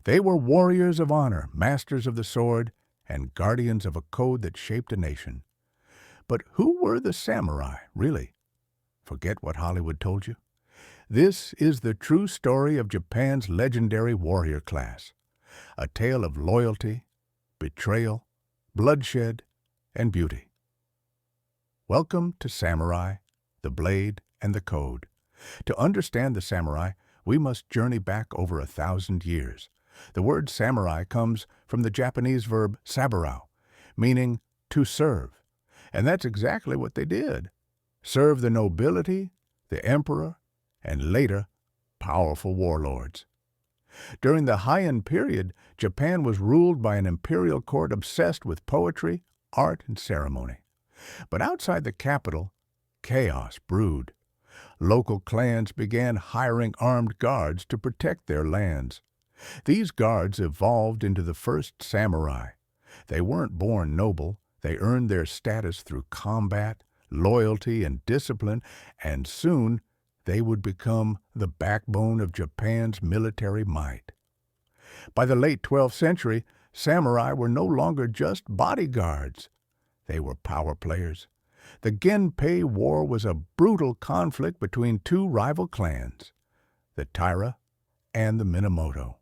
They were warriors of honor, masters of the sword, and guardians of a code that shaped a nation. But who were the samurai, really? Forget what Hollywood told you? This is the true story of Japan's legendary warrior class, a tale of loyalty, betrayal, bloodshed, and beauty. Welcome to Samurai, the Blade, and the Code. To understand the samurai, we must journey back over 1,000 years. The word samurai comes from the Japanese verb saburao, meaning to serve. And that's exactly what they did. Serve the nobility, the emperor, and later, powerful warlords. During the Heian period, Japan was ruled by an imperial court obsessed with poetry, art, and ceremony. But outside the capital, chaos brewed. Local clans began hiring armed guards to protect their lands. These guards evolved into the first samurai. They weren't born noble. They earned their status through combat, loyalty, and discipline, and soon they would become the backbone of Japan's military might. By the late 12th century, samurai were no longer just bodyguards. They were power players. The Genpei War was a brutal conflict between two rival clans, the Taira and the Minamoto.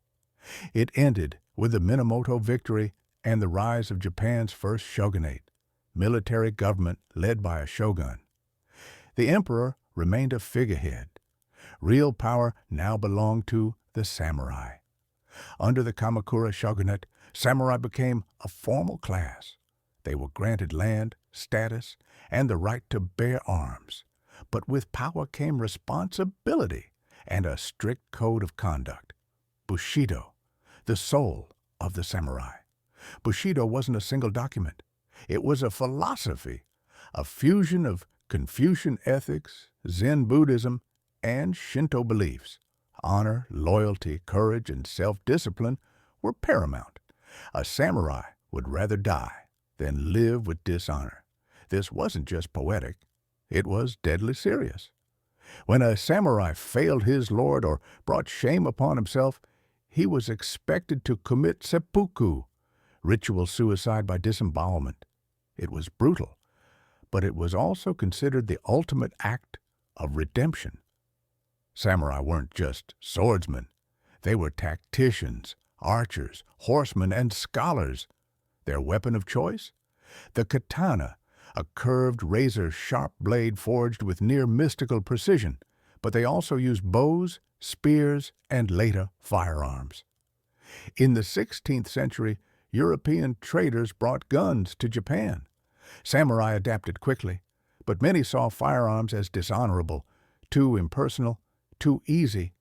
It ended with the Minamoto victory and the rise of Japan's first shogunate, military government led by a shogun. The emperor remained a figurehead. Real power now belonged to the samurai. Under the Kamakura shogunate, samurai became a formal class. They were granted land, status, and the right to bear arms. But with power came responsibility and a strict code of conduct. Bushido, the soul of the samurai. Bushido wasn't a single document. It was a philosophy, a fusion of Confucian ethics, Zen Buddhism, and Shinto beliefs. Honor, loyalty, courage, and self-discipline were paramount. A samurai would rather die than live with dishonor. This wasn't just poetic. It was deadly serious. When a samurai failed his lord or brought shame upon himself, he was expected to commit seppuku, ritual suicide by disembowelment. It was brutal, but it was also considered the ultimate act of redemption. Samurai weren't just swordsmen. They were tacticians, archers, horsemen, and scholars. Their weapon of choice? The katana, a curved, razor-sharp blade forged with near-mystical precision, but they also used bows, spears, and later firearms. In the 16th century, European traders brought guns to Japan. Samurai adapted quickly, but many saw firearms as dishonorable, too impersonal, too easy.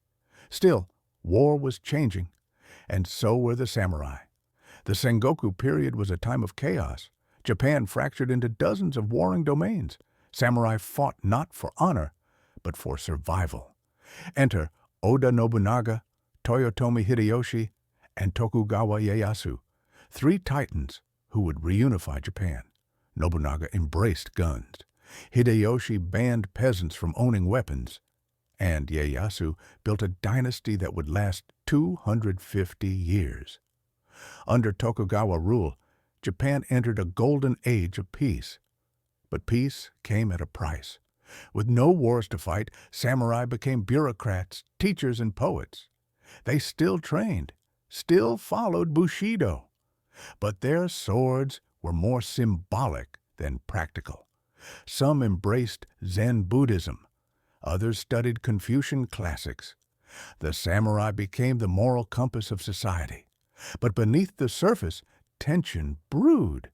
Still, war was changing, and so were the samurai. The Sengoku period was a time of chaos. Japan fractured into dozens of warring domains. Samurai fought not for honor, but for survival. Enter Oda Nobunaga, Toyotomi Hideyoshi, and Tokugawa Ieyasu, three titans who would reunify Japan. Nobunaga embraced guns. Hideyoshi banned peasants from owning weapons. And Ieyasu built a dynasty that would last 250 years. Under Tokugawa rule, Japan entered a golden age of peace. But peace came at a price. With no wars to fight, samurai became bureaucrats, teachers, and poets. They still trained, still followed Bushido. But their swords were more symbolic than practical. Some embraced Zen Buddhism. Others studied Confucian classics. The samurai became the moral compass of society. But beneath the surface, tension brewed.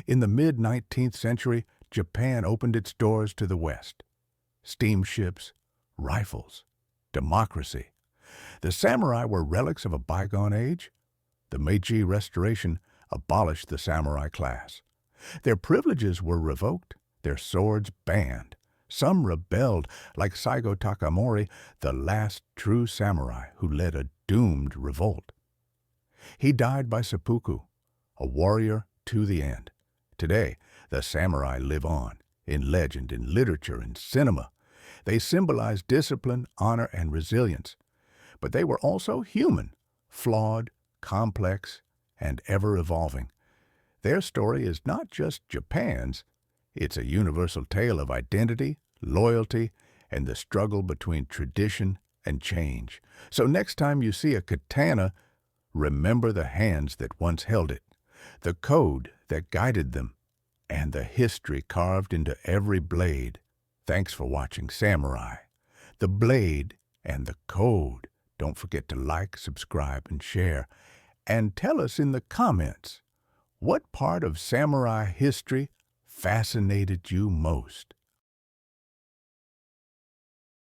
In the mid-19th century, Japan opened its doors to the West. Steamships, rifles, democracy. The samurai were relics of a bygone age. The Meiji Restoration abolished the samurai class. Their privileges were revoked, their swords banned. Some rebelled, like Saigo Takamori, the last true samurai who led a doomed revolt. He died by seppuku, a warrior to the end. Today, the samurai live on, in legend, in literature, and cinema. They symbolize discipline, honor, and resilience. But they were also human, flawed, complex, and ever-evolving. Their story is not just Japan's, it's a universal tale of identity, loyalty, and the struggle between tradition and change. So next time you see a katana, remember the hands that once held it, the code that guided them, and the history carved into every blade. Thanks for watching Samurai. The blade and the code. Don't forget to like, subscribe, and share. And tell us in the comments, what part of samurai history fascinated you most?